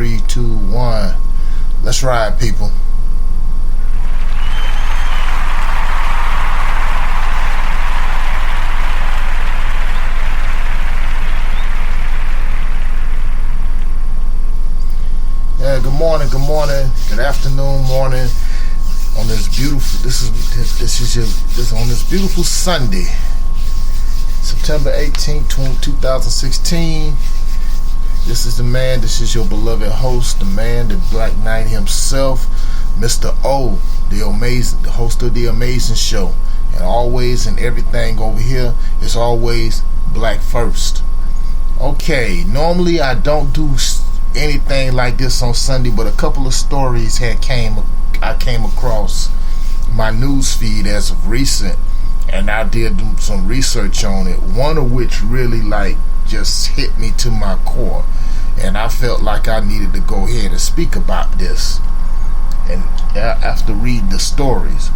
3, 2, 1. Let's ride, people. Yeah, good morning, good afternoon, morning. On this beautiful, this is on this beautiful Sunday, September 18th, 2016. This is the man, this is your beloved host, the man, the Black Knight himself, Mr. O, the host of The Amazing Show. And always and everything over here is always black first. Okay, normally I don't do anything like this on Sunday, but a couple of stories I came across my news feed as of recent, and I did some research on it, one of which really just hit me to my core, and I felt like I needed to go ahead and speak about this and after reading the stories.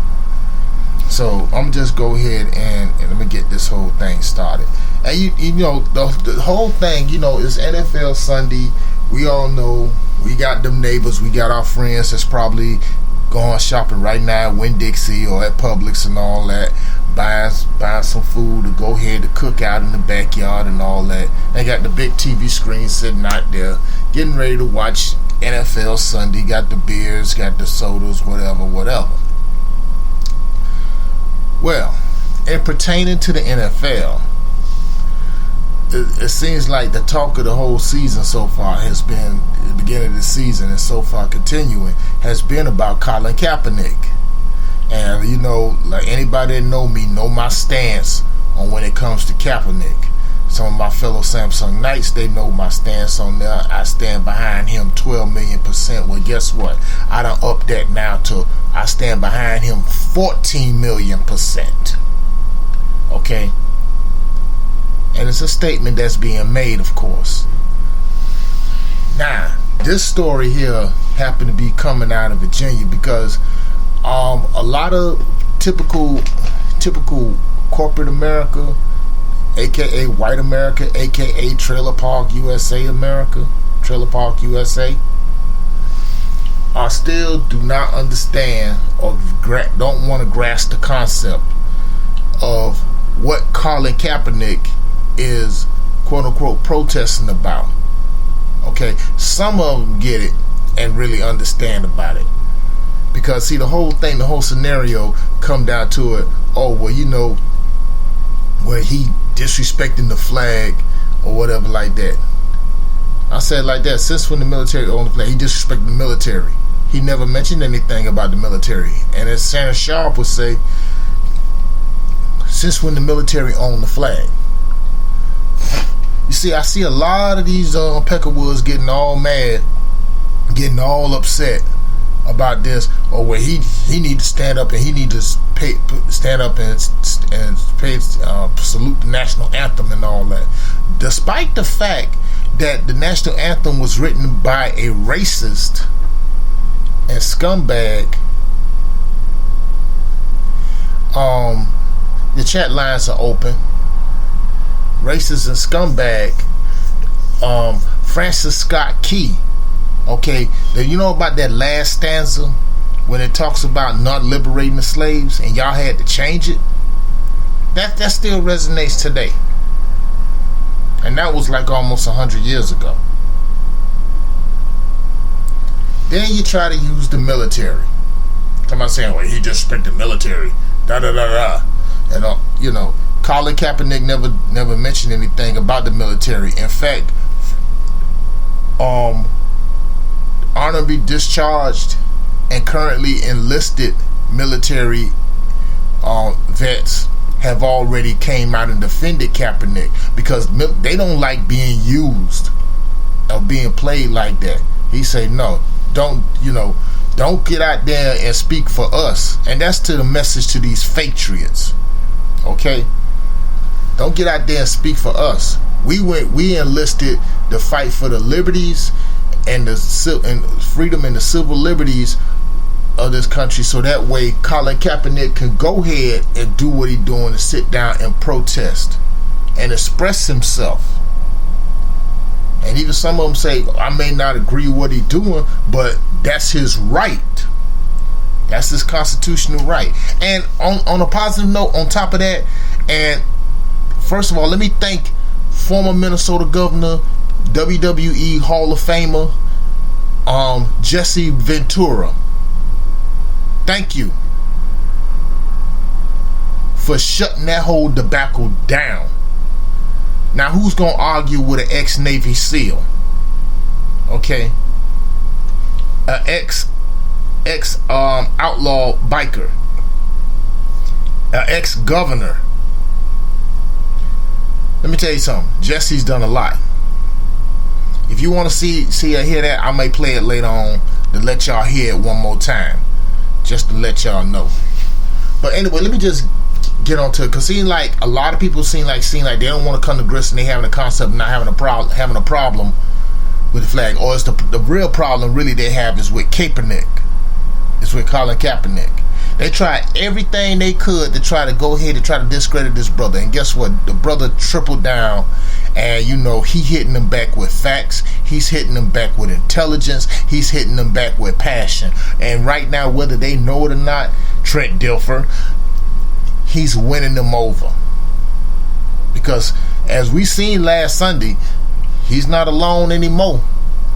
So I'm just go ahead and let me get this whole thing started. And you know the whole thing, is NFL Sunday. We all know we got them neighbors, we got our friends that's probably going shopping right now at Winn-Dixie or at Publix and all that, buying some food to go ahead to cook out in the backyard and all that. They got the big TV screen sitting out there, getting ready to watch NFL Sunday. Got the beers, got the sodas, whatever. Well, in pertaining to the NFL, it seems like the talk of the whole season so far has been, the beginning of the season and so far continuing, has been about Colin Kaepernick. And like anybody that know me know my stance on when it comes to Kaepernick. Some of my fellow Samsung Knights, they know my stance on that. I stand behind him 12 million %. Well, guess what? I done up that now to I stand behind him 14 million %. Okay? And it's a statement that's being made, of course. Now, this story here happened to be coming out of Virginia because a lot of typical corporate America, aka white America, aka Trailer Park USA America, Trailer Park USA, still do not understand or don't want to grasp the concept of what Colin Kaepernick is quote unquote protesting about. Okay, some of them get it and really understand about it, because see, the whole scenario come down to it. Oh, well, where he disrespecting the flag or whatever like that. I said like that, since when the military owned the flag, he disrespected the military. He never mentioned anything about the military. And as Shannon Sharp would say, since when the military owned the flag? You see, I see a lot of these Peckerwoods getting all mad, getting all upset about this, or where he need to stand up and he need to stand up and salute the national anthem and all that, despite the fact that the national anthem was written by a racist and scumbag. The chat lines are open. Racist and scumbag, Francis Scott Key. Okay, you know about that last stanza when it talks about not liberating the slaves and y'all had to change it? That still resonates today. And that was like almost 100 years ago. Then you try to use the military. Somebody saying, well, he disrespected the military. And Colin Kaepernick never mentioned anything about the military. In fact, honorably discharged and currently enlisted military vets have already came out and defended Kaepernick because they don't like being used or being played like that. He said, no, don't get out there and speak for us. And that's to the message to these patriots. Okay? Don't get out there and speak for us. We enlisted to fight for the liberties and the freedom and the civil liberties of this country, so that way Colin Kaepernick can go ahead and do what he's doing, to sit down and protest and express himself. And even some of them say, I may not agree with what he's doing, but that's his right. That's his constitutional right. And on a positive note, on top of that, and first of all, let me thank former Minnesota Governor, WWE Hall of Famer, Jesse Ventura. Thank you for shutting that whole debacle down. Now, who's gonna argue with an ex-Navy SEAL? Okay, an ex outlaw biker, an ex-governor. Let me tell you something. Jesse's done a lot. If you want to see or hear that, I may play it later on to let y'all hear it one more time, just to let y'all know. But anyway, let me just get on to it, because seem like a lot of people seem like they don't want to come to grips, and they having a concept of not having a problem with the flag, or it's the real problem really they have is with Kaepernick. It's with Colin Kaepernick. They tried everything they could to try to go ahead and try to discredit this brother, and guess what? The brother tripled down, and he hitting them back with facts. He's hitting them back with intelligence. He's hitting them back with passion. And right now, whether they know it or not, Trent Dilfer, he's winning them over. Because as we seen last Sunday, he's not alone anymore.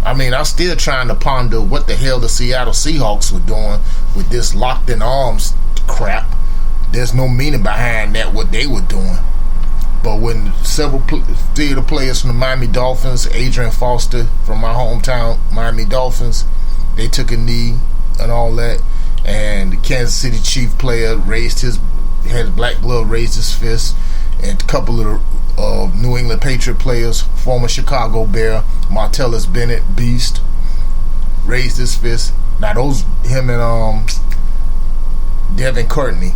I mean, I'm still trying to ponder what the hell the Seattle Seahawks were doing with this locked in arms crap. There's no meaning behind that, what they were doing. But when several theater players from the Miami Dolphins, Adrian Foster from my hometown, Miami Dolphins, they took a knee and all that, and the Kansas City Chief player had his black glove, raised his fist, and a couple of New England Patriot players, former Chicago Bear, Martellus Bennett, Beast, raised his fist. Now him and Devin Courtney,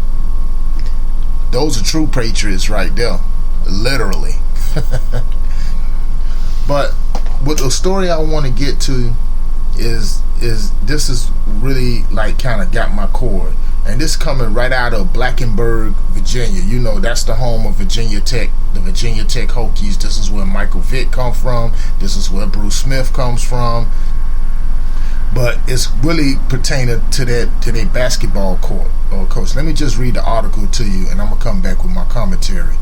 those are true Patriots right there, literally. But with the story I want to get to is this is really like kind of got my core. And this coming right out of Blacksburg, Virginia. That's the home of Virginia Tech, the Virginia Tech Hokies. This is where Michael Vick comes from. This is where Bruce Smith comes from. But it's really pertaining to their basketball coach. Let me just read the article to you, and I'm gonna come back with my commentary.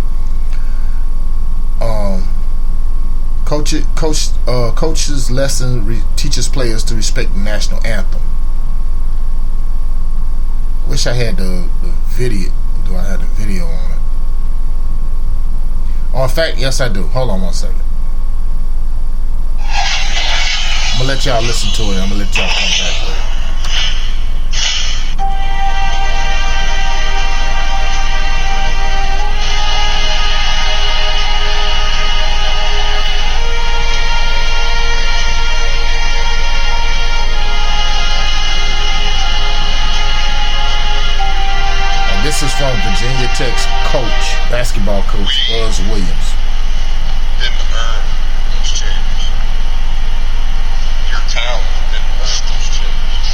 Coach's lesson teaches players to respect the national anthem. Wish I had the video. Do I have the video on it? Oh, in fact, yes I do. Hold on one second. I'm gonna let y'all listen to it. I'm gonna let y'all come back later. This is from Virginia Tech's basketball coach, Buzz Williams. Didn't earn those chairs. Your talent didn't earn those chairs.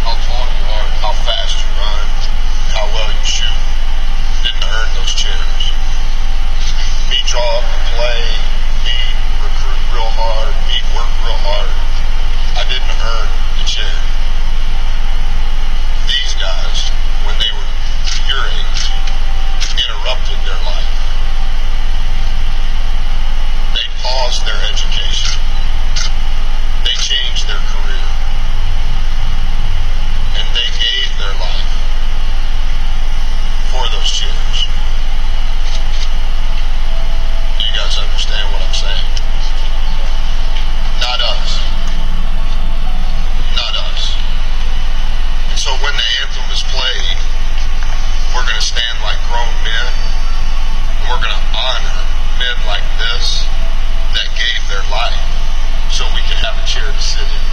How tall you are, how fast you run, how well you shoot, didn't earn those chairs. Me draw up a play, me recruit real hard, me work real hard. I didn't earn the chair. These guys, when they were your age, interrupted their life. They paused their education. They changed their career. And they gave their life for those chairs. Do you guys understand what I'm saying? Not us. Not us. And so when the anthem is played, we're going to stand like grown men, and we're going to honor men like this that gave their life so we can have a chair to sit in.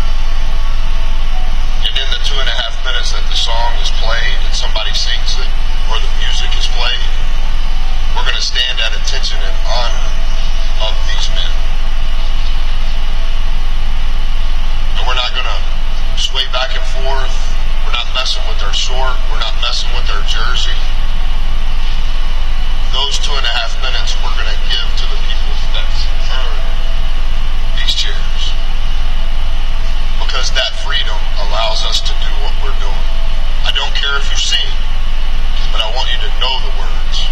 And in the 2.5 minutes that the song is played and somebody sings it or the music is played, we're going to stand at attention and honor of these men. And we're not going to sway back and forth. We're not messing with their short. We're not messing with their jersey. Those 2.5 minutes we're going to give to the people that earned because that freedom allows us to do what we're doing. I don't care if you sing, but I want you to know the words.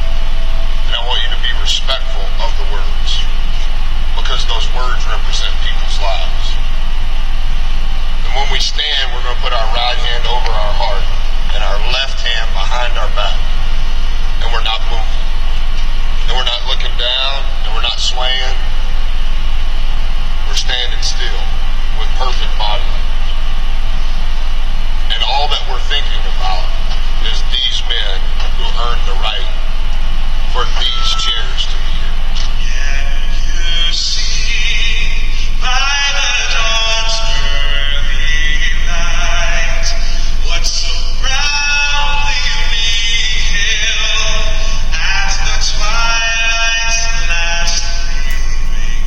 And I want you to be respectful of the words, because those words represent people's lives. And when we stand, we're going to put our right hand over our heart and our left hand behind our back. And we're not moving. And we're not looking down, and we're not swaying. We're standing still with perfect body language. And all that we're thinking about is these men who earned the right for these chairs to be here. Can you see by the dawn's early light what so proudly we hailed as the twilight's last gleaming,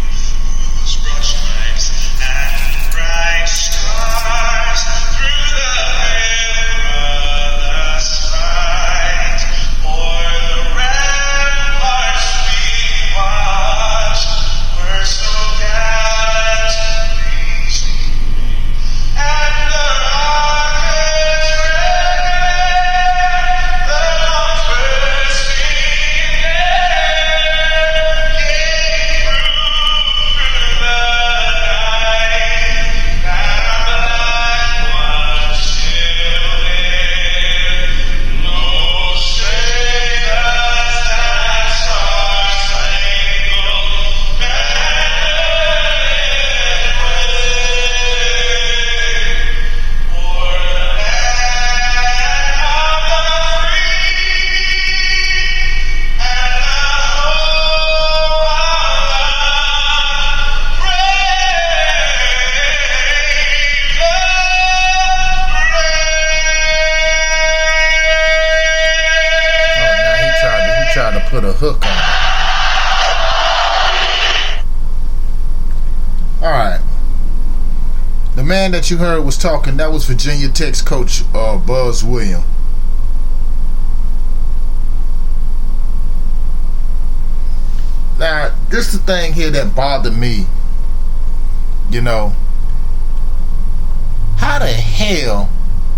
whose broad stripes and bright stars through the perilous fight o'er the ramparts we watched were so gallantly streaming, and the rockets rang the dawn's first air came through the night that our blood was still in. No strangers that star-spangled banner wave o'er the land of the free and the hope of the Oh, now he tried to put a hook on it. All right. The man that you heard was talking, that was Virginia Tech's coach, Buzz Williams. Now, this is the thing here that bothered me. You know, how the hell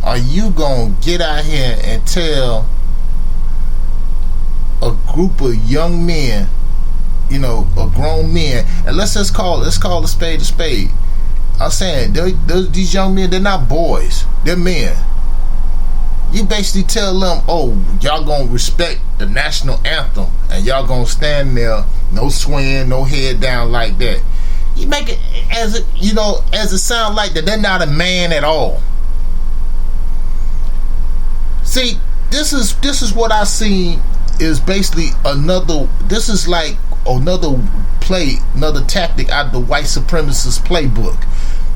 are you gonna get out here and tell a group of young men, you know, a grown men, and let's call a spade a spade. I'm saying these young men, they're not boys, they're men. You basically tell them, oh, y'all gonna respect the national anthem, and y'all gonna stand there, no swaying, no head down like that. You make it as it, you know, as it sound like that they're not a man at all. See, this is what I see is basically this is like another tactic out of the white supremacist playbook.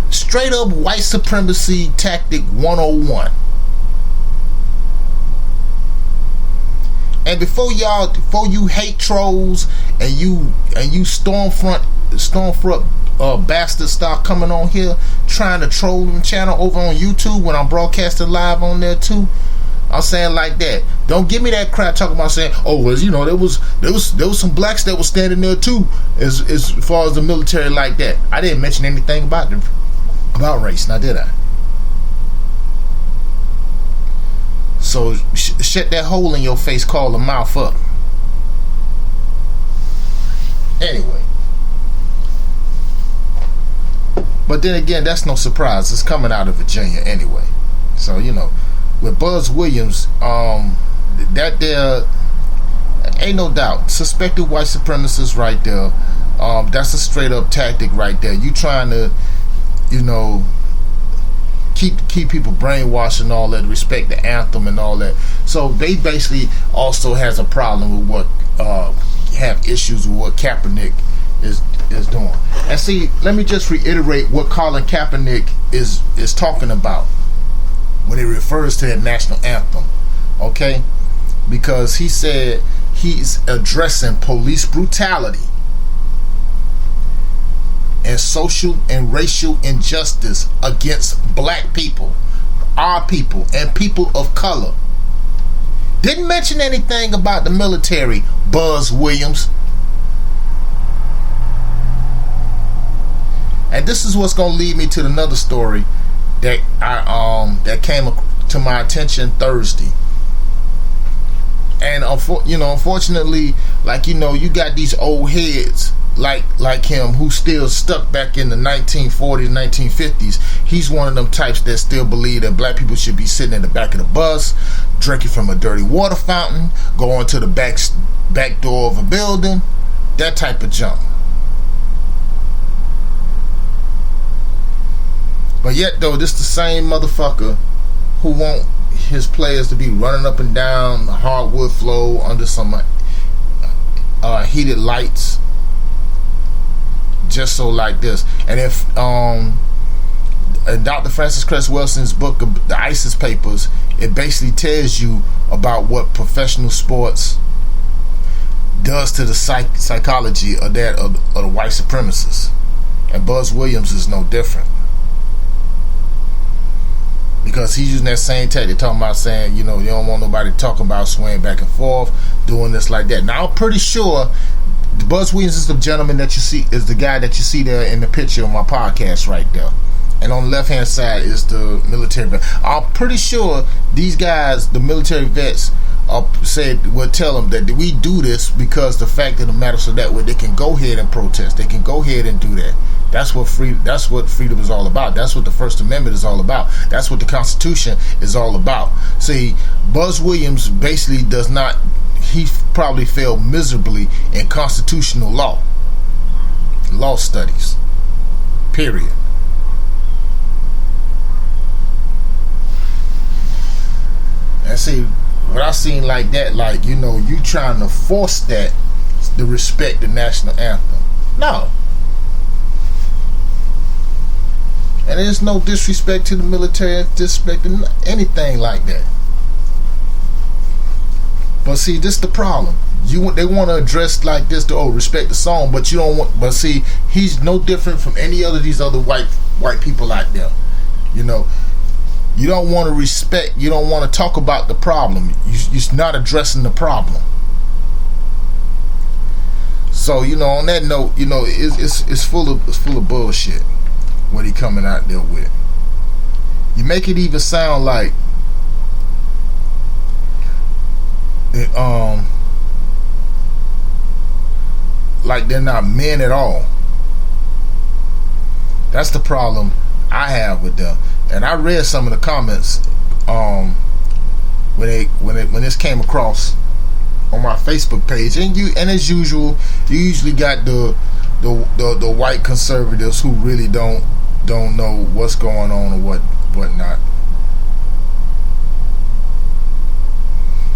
Straight up white supremacy tactic 101. And before you hate trolls and you stormfront bastards start coming on here trying to troll them channel over on YouTube when I'm broadcasting live on there too, I'm saying like that. Don't give me that crap talking about saying, oh, well, you know, there was some blacks that was standing there too, as far as the military like that. I didn't mention anything about race, now did I? So shut that hole in your face called a mouth up. Anyway. But then again, that's no surprise. It's coming out of Virginia anyway. So, you know, with Buzz Williams, that there ain't no doubt. Suspected white supremacists right there. That's a straight up tactic right there. You trying to, you know, keep people brainwashed and all that, respect the anthem and all that. So they basically also has a problem with what have issues with what Kaepernick is doing. And see, let me just reiterate what Colin Kaepernick is talking about when he refers to that national anthem, okay? Because he said he's addressing police brutality and social and racial injustice against black people, our people, and people of color. Didn't mention anything about the military, Buzz Williams. And this is what's going to lead me to another story that came to my attention Thursday. And unfortunately, like, you got these old heads like him who still stuck back in the 1940s, 1950s. He's one of them types that still believe that black people should be sitting in the back of the bus, drinking from a dirty water fountain, going to the back door of a building, that type of junk. But yet, though, this the same motherfucker who want his players to be running up and down the hardwood floor under some heated lights, just so like this. And if in Dr. Francis Cress Welsing's book, The ISIS Papers, it basically tells you about what professional sports does to the psychology of the white supremacists. And Buzz Williams is no different. Because he's using that same tactic, talking about saying, you don't want nobody talking about swaying back and forth, doing this like that. Now, I'm pretty sure Buzz Williams is the gentleman that you see, is the guy that you see there in the picture of my podcast right there. And on the left-hand side is the military vet. I'm pretty sure these guys, the military vets, would tell them that we do this because the fact of the matter, so that way they can go ahead and protest. They can go ahead and do that. That's what freedom is all about. That's what the First Amendment is all about. That's what the Constitution is all about. See, Buzz Williams basically he probably failed miserably in constitutional law studies, period. And see, what I seen like that, like, you trying to force that to respect the national anthem. No. And there's no disrespect to the military, disrespect to anything like that. But see, this is the problem. They want to address like this to respect the song, but you don't want. But see, he's no different from any other these other white people out there. You don't want to respect. You don't want to talk about the problem. You're not addressing the problem. So on that note, it's full of bullshit. What he coming out there with? You make it even sound like like they're not men at all. That's the problem I have with them. And I read some of the comments when this came across on my Facebook page, and as usual, you usually got the white conservatives who really don't know what's going on or whatnot.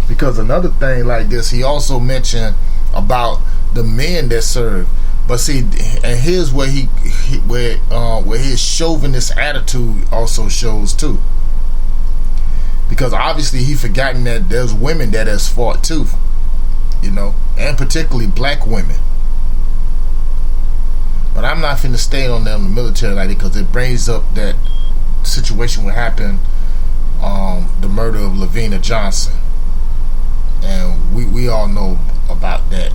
Because another thing like this, he also mentioned about the men that serve. But see, and here's where where his chauvinist attitude also shows too. Because obviously he forgotten that there's women that has fought too, and particularly black women. But I'm not finna stay on them in the military like that, because it brings up that situation what happened, the murder of Lavina Johnson, and we all know about that,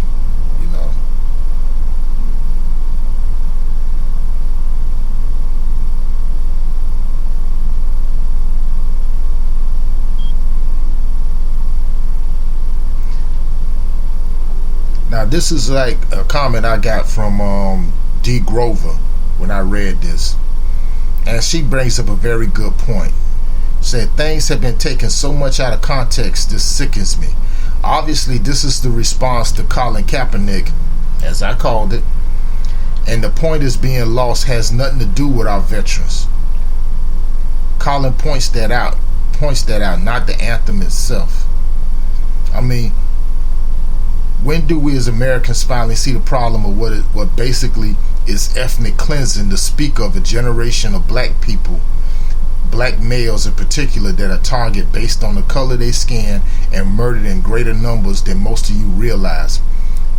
Now this is like a comment I got from D. Grover when I read this, and she brings up a very good point. Said things have been taken so much out of context, this sickens me. Obviously this is the response to Colin Kaepernick, as I called it, and the point is being lost has nothing to do with our veterans. Colin points that out, not the anthem itself. I mean, when do we as Americans finally see the problem of what basically is ethnic cleansing, to speak of a generation of black people, black males in particular, that are targeted based on the color of their skin and murdered in greater numbers than most of you realize?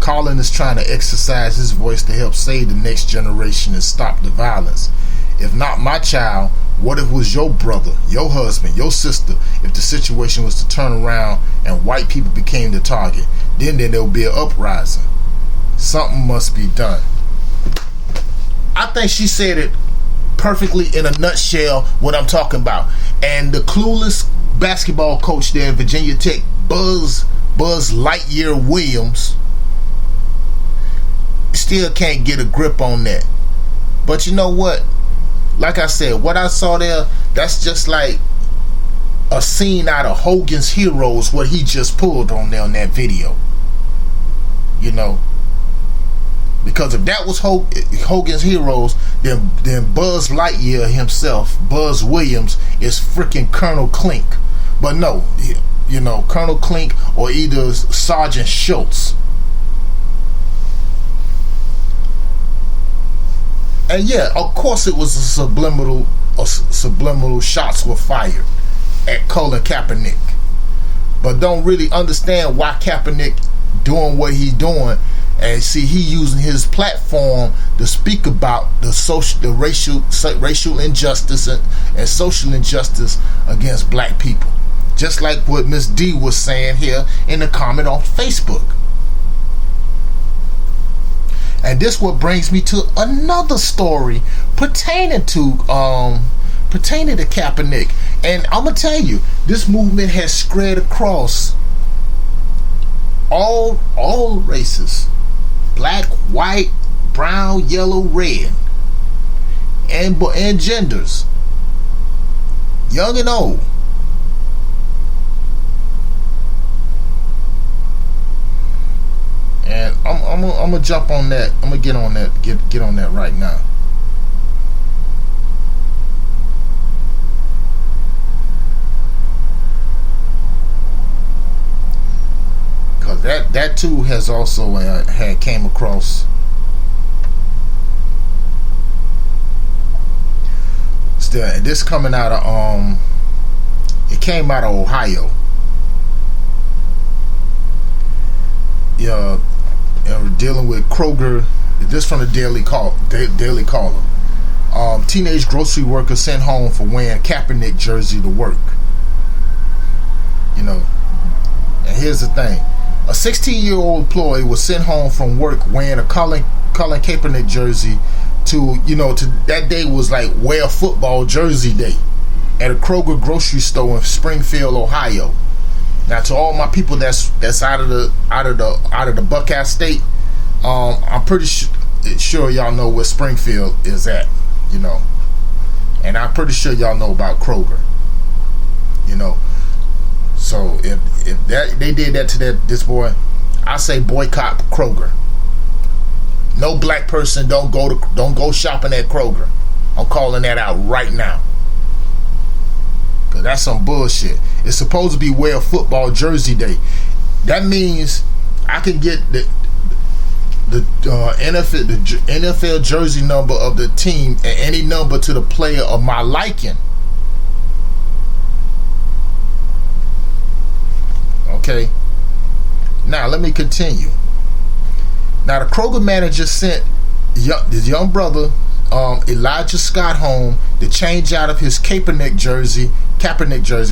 Colin is trying to exercise his voice to help save the next generation and stop the violence. If not my child, what if it was your brother, your husband, your sister? If the situation was to turn around and white people became the target, then there will be an uprising. Something must be done. I think she said it perfectly in a nutshell what I'm talking about. And the clueless basketball coach there at Virginia Tech, Buzz Lightyear Williams, still can't get a grip on that. But you know what? Like I said, what I saw there, that's just like a scene out of Hogan's Heroes, what he just pulled on there on that video. You know, because if that was Hogan's Heroes, then Buzz Lightyear himself, Buzz Williams, is freaking Colonel Klink. But no, you know, Colonel Klink or either Sergeant Schultz. And yeah, of course it was a subliminal shots were fired at Colin Kaepernick. But don't really understand why Kaepernick doing what he's doing. And see, he using his platform to speak about the racial injustice and social injustice against black people. Just like what Miss D was saying here in the comment on Facebook. And this what brings me to another story pertaining to Kaepernick. And I'm gonna tell you, this movement has spread across all races. Black, white, brown, yellow, red, and genders, young and old. And I'm gonna jump on that. I'm gonna get on that. Get on that right now. Because that too has also had came across. Still, this coming out of it came out of Ohio. Yeah, and dealing with Kroger. This from the Daily Caller. Teenage grocery worker sent home for wearing Kaepernick jersey to work. You know, and here's the thing. A 16-year-old employee was sent home from work wearing a Colin Kaepernick jersey to that day was like wear football jersey day at a Kroger grocery store in Springfield, Ohio. Now, to all my people that's out of the Buckeye State, I'm pretty sure y'all know where Springfield is at, you know, and I'm pretty sure y'all know about Kroger, you know. So if that they did that to this boy, I say boycott Kroger. No black person don't go shopping at Kroger. I'm calling that out right now. Cause that's some bullshit. It's supposed to be wear football jersey day. That means I can get the NFL jersey number of the team and any number to the player of my liking. Okay. Now let me continue. Now the Kroger manager sent his young brother Elijah Scott home to change out of his Kaepernick jersey.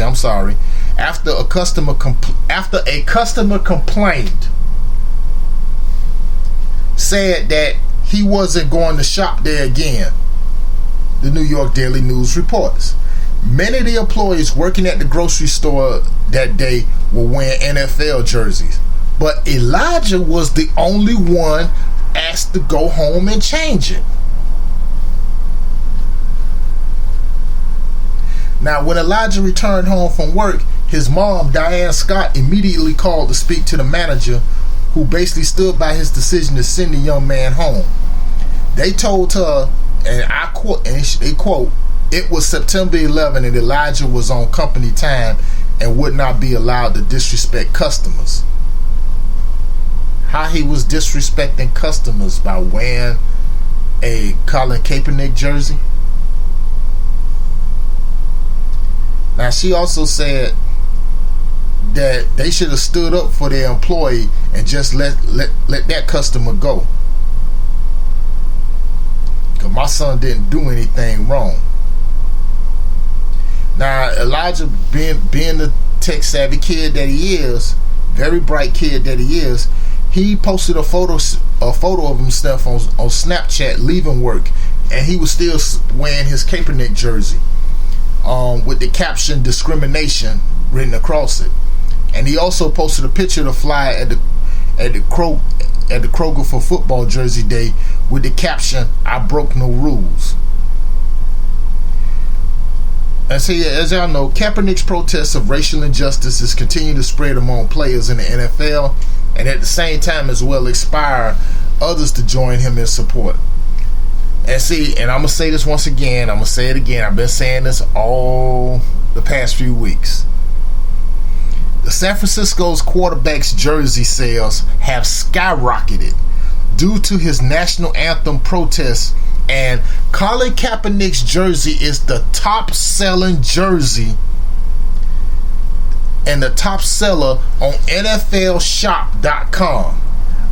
I'm sorry. After a customer complained, said that he wasn't going to shop there again. The New York Daily News reports. Many of the employees working at the grocery store that day were wearing NFL jerseys, but Elijah was the only one asked to go home and change it. Now, when Elijah returned home from work, his mom, Diane Scott, immediately called to speak to the manager, who basically stood by his decision to send the young man home. They told her, and I quote, they quote, it was September 11 and Elijah was on company time and would not be allowed to disrespect customers. How he was disrespecting customers by wearing a Colin Kaepernick jersey? Now, she also said that they should have stood up for their employee and just let that customer go. Because my son didn't do anything wrong. Now, Elijah, being the tech-savvy kid that he is, very bright kid that he is, he posted a photo of himself on Snapchat leaving work and he was still wearing his Kaepernick jersey, with the caption "discrimination" written across it. And he also posted a picture of the fly at the Kroger for football jersey day with the caption, "I broke no rules." And so, yeah, as y'all know, Kaepernick's protests of racial injustices continue to spread among players in the NFL, and at the same time as well inspire others to join him in support. And see, and I'm going to say this once again, I'm going to say it again, I've been saying this all the past few weeks. The San Francisco's quarterback's jersey sales have skyrocketed due to his national anthem protests, and Colin Kaepernick's jersey is the top selling jersey and the top seller on NFLshop.com.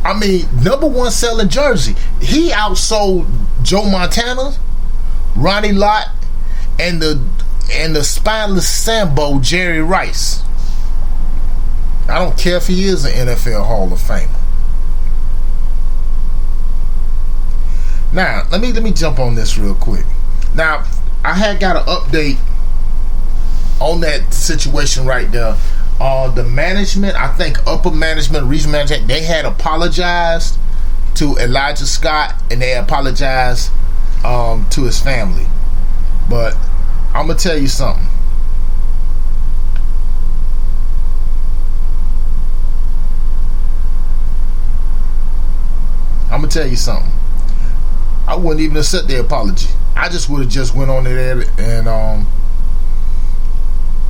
I mean, number one selling jersey. He outsold Joe Montana, Ronnie Lott, and the spineless Sambo Jerry Rice. I don't care if he is an NFL Hall of Famer. Now, let me jump on this real quick. Now, I had got an update on that situation right there. The management, I think upper management, regional management, they had apologized to Elijah Scott, and they apologized to his family. But I'm gonna tell you something. I wouldn't even accept their apology. I just would have just went on there and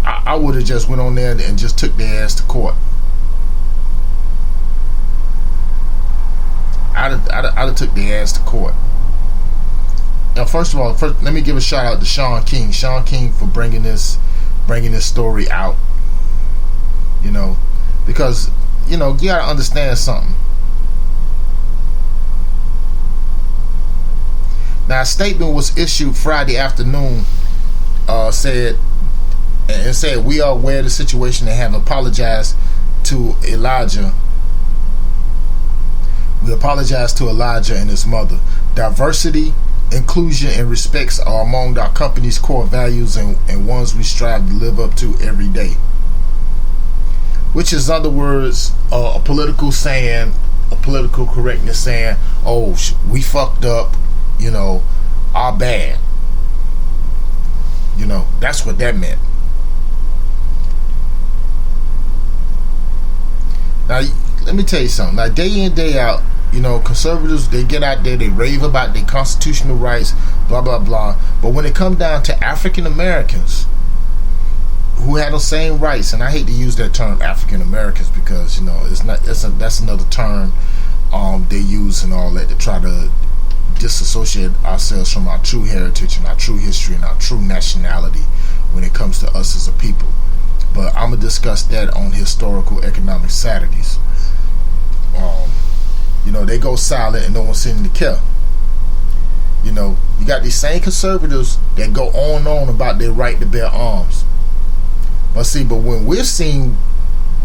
I would have just went on there and just took their ass to court. I'd have took their ass to court. Now, first of all, let me give a shout out to Sean King for bringing this story out. You know, because you gotta understand something. Now, a statement was issued Friday afternoon, said we are aware of the situation and have apologized to Elijah. We apologize to Elijah and his mother. Diversity, inclusion, and respects are among our company's core values and ones we strive to live up to every day. Which is, in other words, a political correctness saying, oh, we fucked up, our bad. That's what that meant. Now, let me tell you something. Now, day in, day out, conservatives, they get out there, they rave about their constitutional rights, blah, blah, blah. But when it comes down to African Americans who have the same rights, and I hate to use that term African Americans because, that's another term they use and all that to try to disassociate ourselves from our true heritage and our true history and our true nationality when it comes to us as a people. But I'm going to discuss that on Historical Economic Saturdays. They go silent and no one seems to care. You got these same conservatives that go on and on about their right to bear arms. But when we're seen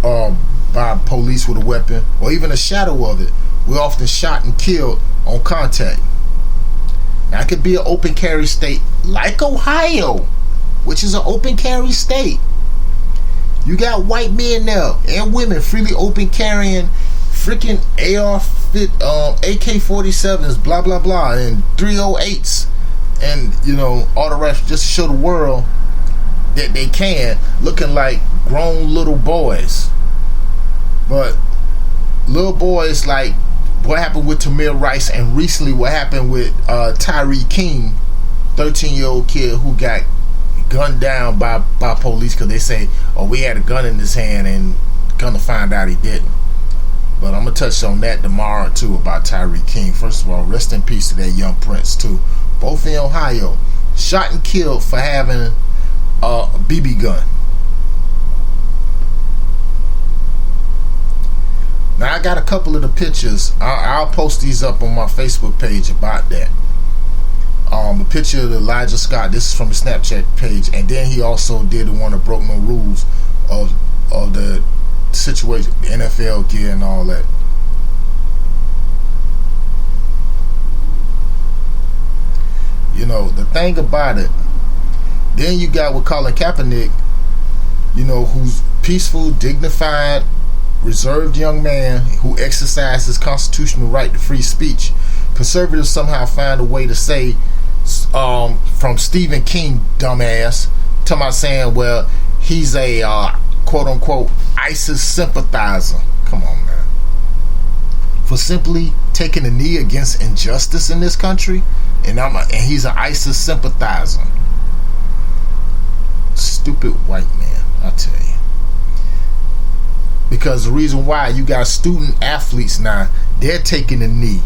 by police with a weapon or even a shadow of it, we're often shot and killed on contact. Now, it could be an open carry state like Ohio, which is an open carry state. You got white men there and women freely open carrying freaking AK-47s, blah, blah, blah, and 308s, and, all the rest, just to show the world that they can, looking like grown little boys. But little boys like what happened with Tamir Rice, and recently what happened with Tyree King, 13-year-old kid who got gunned down by police because they say, oh, we had a gun in his hand, and come to find out he didn't. But I'm going to touch on that tomorrow too, about Tyree King. First of all, rest in peace to that young prince too. Both in Ohio, shot and killed for having a BB gun. Now, I got a couple of the pictures. I'll post these up on my Facebook page about that. A picture of Elijah Scott. This is from the Snapchat page, and then he also did the one that broke no rules of the situation, NFL gear and all that. The thing about it, then you got with Colin Kaepernick, who's peaceful, dignified, reserved young man who exercised his constitutional right to free speech. Conservatives somehow find a way to say, from Stephen King, dumbass, talking about saying, well, he's a quote unquote ISIS sympathizer. Come on, man. For simply taking a knee against injustice in this country, and he's an ISIS sympathizer. Stupid white man, I tell you. Because the reason why you got student athletes now, they're taking a knee,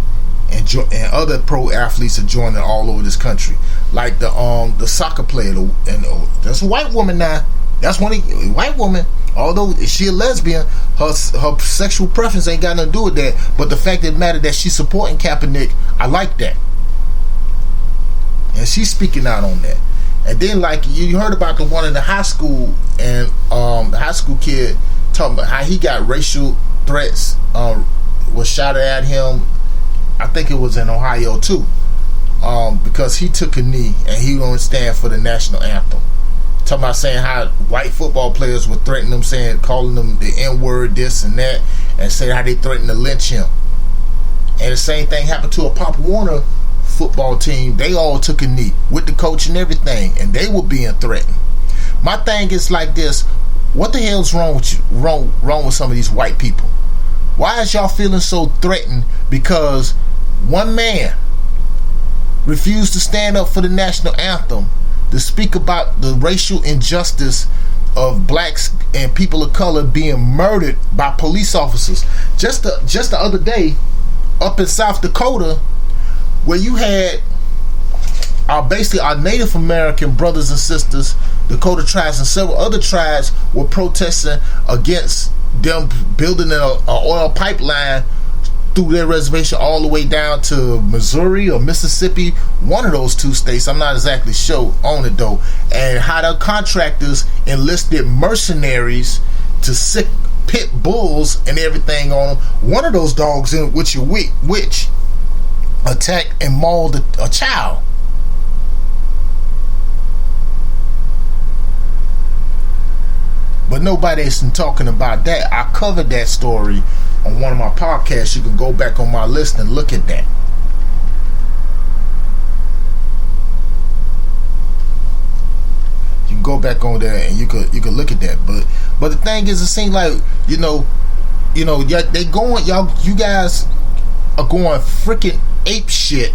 and other pro athletes are joining all over this country. Like the soccer player, and that's a white woman now. That's one white woman. Although she a lesbian, her sexual preference ain't got nothing to do with that. But the fact that it matters that she's supporting Kaepernick, I like that. And she's speaking out on that. And then, like, you heard about the one in the high school, and the high school kid talking about how he got racial threats was shouted at him. I think it was in Ohio too, because he took a knee and he don't stand for the national anthem. Talking about saying how white football players were threatening him, calling them the N-word, this and that, and saying how they threatened to lynch him. And the same thing happened to a Pop Warner football team. They all took a knee with the coach and everything, and they were being threatened. My thing is like this: what the hell's wrong with you? Wrong with some of these white people? Why is y'all feeling so threatened because one man refused to stand up for the national anthem, to speak about the racial injustice of blacks and people of color being murdered by police officers? Just the other day, up in South Dakota, where you had basically our Native American brothers and sisters, Dakota tribes and several other tribes, were protesting against them building an oil pipeline through their reservation all the way down to Missouri or Mississippi, one of those two states. I'm not exactly sure on it though. And how the contractors enlisted mercenaries to sick pit bulls and everything on them. One of those dogs in which attacked and mauled a child. But nobody isn't talking about that. I covered that story on one of my podcasts. You can go back on my list and look at that. You can go back on there and you could look at that. But the thing is, it seems like yeah, they going, you guys are going freaking ape shit.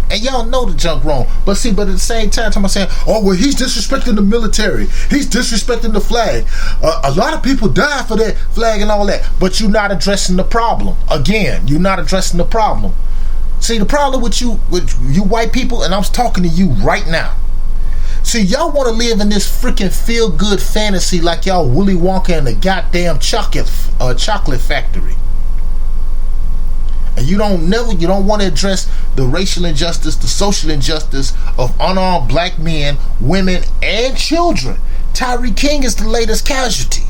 And y'all know the junk wrong. But at the same time, I'm saying, oh, well, he's disrespecting the military. He's disrespecting the flag. A lot of people die for that flag and all that. But you're not addressing the problem. Again, you're not addressing the problem. See, the problem with you white people, and I'm talking to you right now. See, y'all want to live in this freaking feel-good fantasy like y'all Willy Wonka in the goddamn chocolate factory. And you don't want to address the racial injustice, the social injustice of unarmed black men, women, and children. Tyree King is the latest casualty,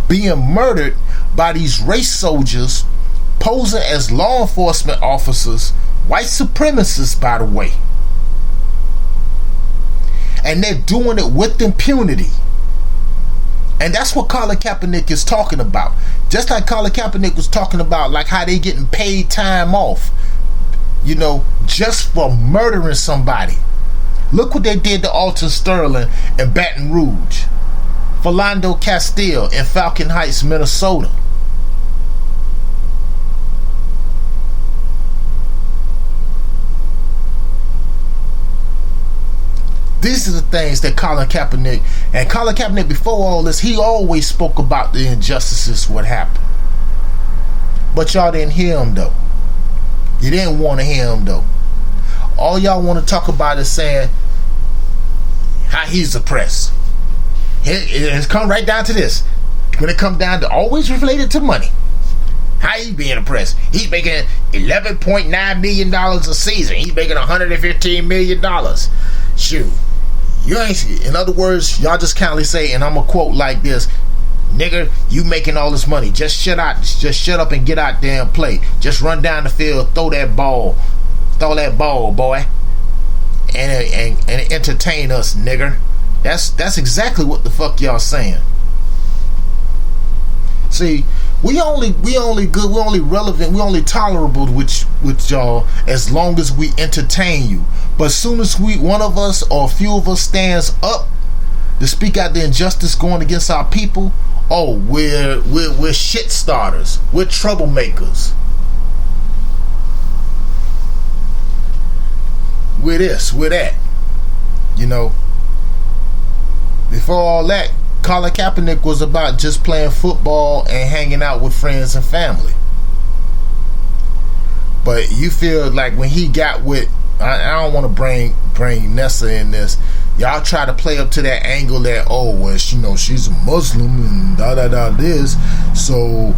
being murdered by these race soldiers posing as law enforcement officers, white supremacists, by the way. And they're doing it with impunity. And that's what Colin Kaepernick is talking about. Just like Colin Kaepernick was talking about, like how they getting paid time off, just for murdering somebody. Look what they did to Alton Sterling in Baton Rouge, Philando Castile in Falcon Heights, Minnesota. These are the things that Colin Kaepernick, before all this, he always spoke about the injustices, what happened. But y'all didn't hear him though. You didn't want to hear him though. All y'all want to talk about is saying how he's oppressed. It's come right down to this. When it comes down to always related to money. How he being oppressed? He's making $11.9 million a season. He's making $115 million. Shoot. You ain't, in other words, y'all just kindly say, and I'm gonna quote like this: nigger, you making all this money. Just shut up and get out there and play. Just run down the field, throw that ball. Throw that ball, boy, and entertain us, nigger. That's exactly what the fuck y'all saying. See, we only good, we only relevant, we only tolerable with y'all as long as we entertain you. But as soon as one of us or a few of us stands up to speak out the injustice going against our people, oh, we're shit starters, we're troublemakers. We're this, we're that. You know, before all that, Colin Kaepernick was about just playing football and hanging out with friends and family. But you feel like when he got with, I don't want to bring Nessa in this. Y'all try to play up to that angle that, oh, well, you know, she's a Muslim and this. So,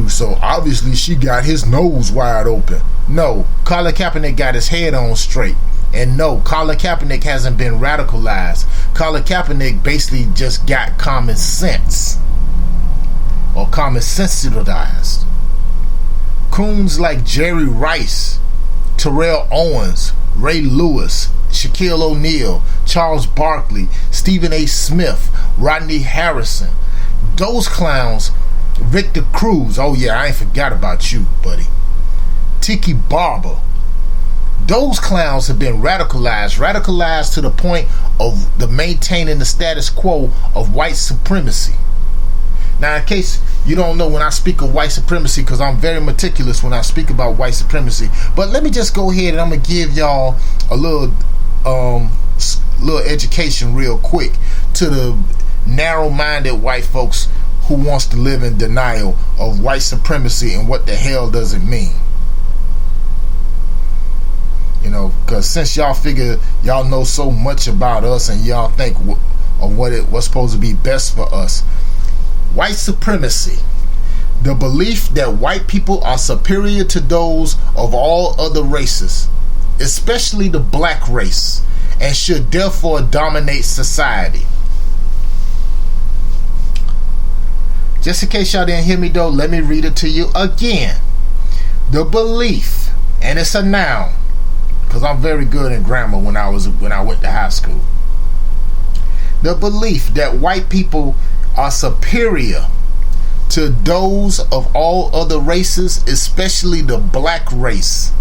so obviously she got his nose wide open. No, Colin Kaepernick got his head on straight. And no, Colin Kaepernick hasn't been radicalized. Colin Kaepernick basically just got common sense. Or common sensitized. Coons like Jerry Rice, Terrell Owens, Ray Lewis, Shaquille O'Neal, Charles Barkley, Stephen A. Smith, Rodney Harrison. Those clowns, Victor Cruz. Oh yeah, I ain't forgot about you, buddy. Tiki Barber. Those clowns have been radicalized to the point of the maintaining the status quo of white supremacy. Now, in case you don't know, when I speak of white supremacy, because I'm very meticulous when I speak about white supremacy, but let me just go ahead and I'm gonna give y'all a little education real quick to the narrow-minded white folks who wants to live in denial of white supremacy and what the hell does it mean. You know, because since y'all figure y'all know so much about us and y'all think of what's supposed to be best for us. White supremacy, the belief that white people are superior to those of all other races, especially the black race, and should therefore dominate society. Just in case y'all didn't hear me though, let me read it to you again. The belief, and it's a noun, because I'm very good in grammar when I went to high school. The belief that white people are superior to those of all other races, especially the black race,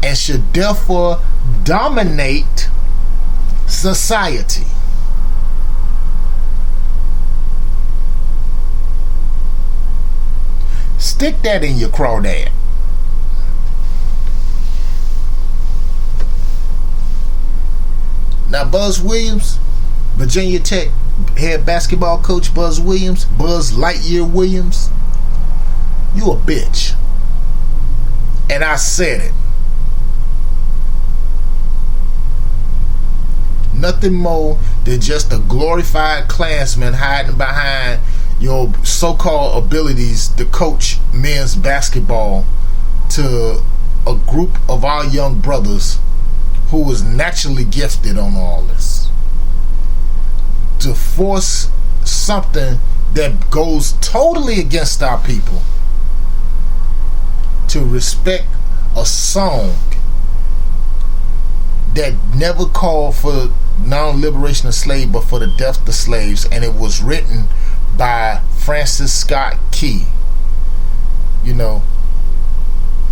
and should therefore dominate society. Stick that in your crawdad. Now, Buzz Williams, Virginia Tech head basketball coach Buzz Williams, Buzz Lightyear Williams, you a bitch. And I said it. Nothing more than just a glorified Klansman hiding behind your so-called abilities to coach men's basketball to a group of our young brothers who was naturally gifted on all this. To force something that goes totally against our people to respect a song that never called for non-liberation of slaves but for the death of slaves, and it was written by Francis Scott Key. You know,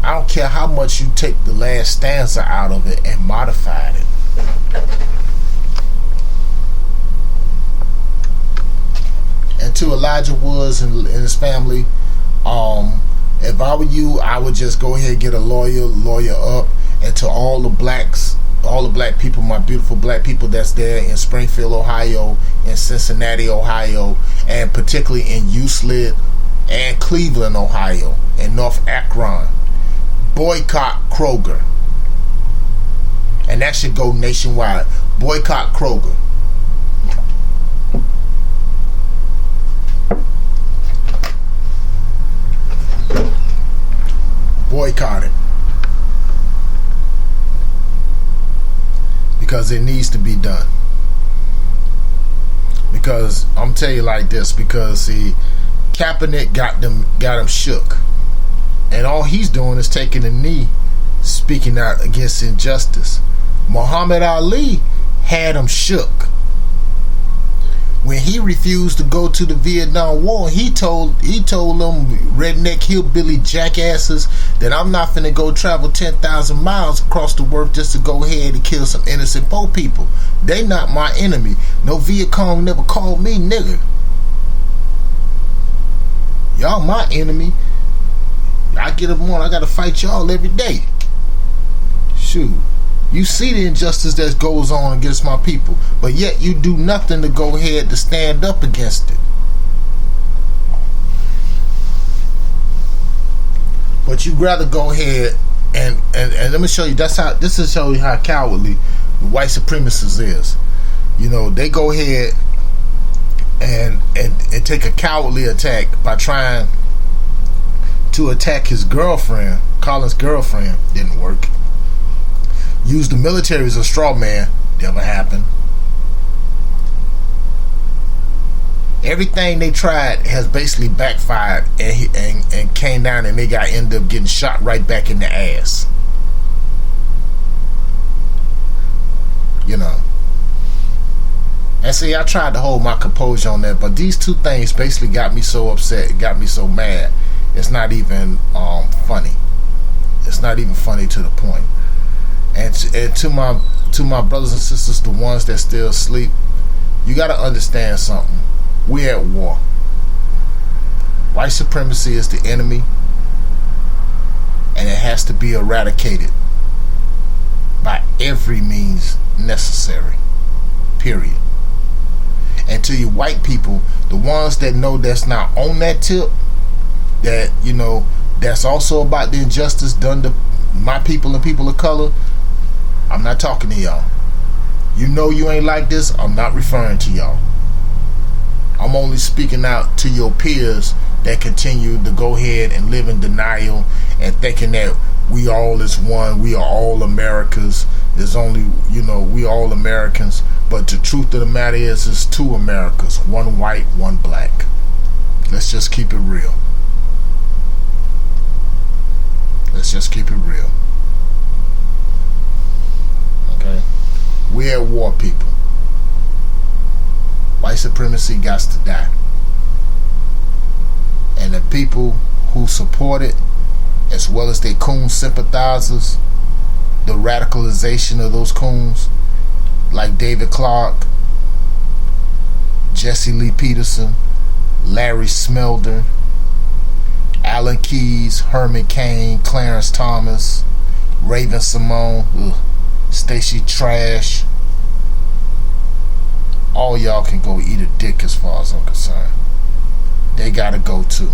I don't care how much you take the last stanza out of it and modified it. And to Elijah Woods and his family, if I were you, I would just go ahead and get a lawyer up. And to all the blacks, all the black people, my beautiful black people that's there in Springfield, Ohio, in Cincinnati, Ohio, and particularly in Euclid and Cleveland, Ohio, and North Akron, boycott Kroger. And that should go nationwide. Boycott Kroger. Boycott it. Because it needs to be done. Because I'm telling you like this, because see, Kaepernick got him shook. And all he's doing is taking a knee speaking out against injustice. Muhammad Ali had them shook. When he refused to go to the Vietnam War, he told them redneck hillbilly jackasses that I'm not finna go travel 10,000 miles across the world just to go ahead and kill some innocent poor people. They not my enemy. No Viet Cong never called me nigger. Y'all my enemy. I get up on, I gotta fight y'all every day. Shoot. You see the injustice that goes on against my people, but yet you do nothing to go ahead to stand up against it. But you rather go ahead and let me show you. This is show you how cowardly the white supremacists is. You know, they go ahead and take a cowardly attack by trying to attack his girlfriend. Colin's girlfriend didn't work. Use the military as a straw man. Never happened. Everything they tried has basically backfired and came down, and they ended up getting shot right back in the ass. You know. And see, I tried to hold my composure on that, but these two things basically got me so upset, got me so mad. It's not even funny. It's not even funny to the point. And to my brothers and sisters, the ones that still sleep, you got to understand something. We're at war. White supremacy is the enemy, and it has to be eradicated by every means necessary. Period. And to you white people, the ones that know that's not on that tip, that, you know, that's also about the injustice done to my people and people of color, I'm not talking to y'all. You know you ain't like this, I'm not referring to y'all. I'm only speaking out to your peers that continue to go ahead and live in denial and thinking that we all is one, we are all Americans. There's only, you know, we all Americans. But the truth of the matter is, it's two Americas, one white, one black. Let's just keep it real. Let's just keep it real. Okay? We're at war, people. White supremacy got to die. And the people who support it, as well as their coon sympathizers, the radicalization of those coons, like David Clark, Jesse Lee Peterson, Larry Smelder, Alan Keyes, Herman Cain, Clarence Thomas, Raven Simone, Stacey Trash. All y'all can go eat a dick as far as I'm concerned. They gotta go too.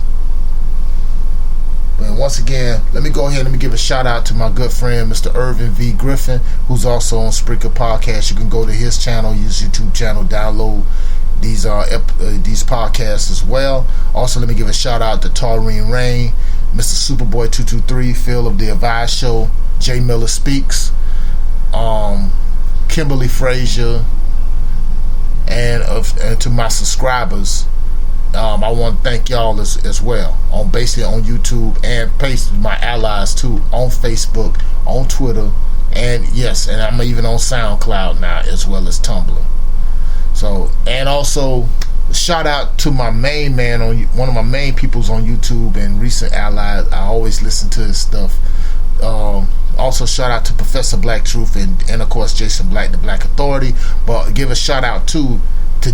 But once again, let me go ahead and let me give a shout out to my good friend Mr. Irvin V. Griffin, who's also on Spreaker Podcast. You can go to his channel, his YouTube channel, download these podcasts as well. Also, let me give a shout out to Taurine Rain, Mr. Superboy 223, Phil of the Advice Show, Jay Miller Speaks, Kimberly Frazier, and to my subscribers. I want to thank y'all as well, on basically on YouTube, and my allies too, on Facebook, on Twitter, and yes, and I'm even on SoundCloud now, as well as Tumblr. So, and also shout out to my main man, on one of my main peoples on YouTube and recent allies. I always listen to his stuff. Also shout out to Professor Black Truth and of course Jason Black, the Black Authority. But give a shout out to the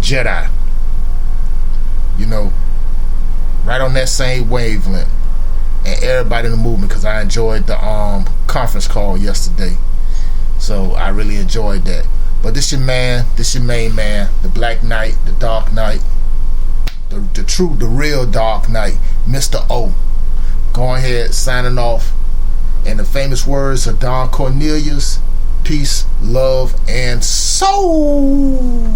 Jedi. You know, right on that same wavelength, and everybody in the movement, because I enjoyed the conference call yesterday, so I really enjoyed that. But this your man, this your main man, the Black Knight, the Dark Knight, the true, the real Dark Knight, Mr. O. Go ahead, signing off. In the famous words of Don Cornelius, peace, love, and soul.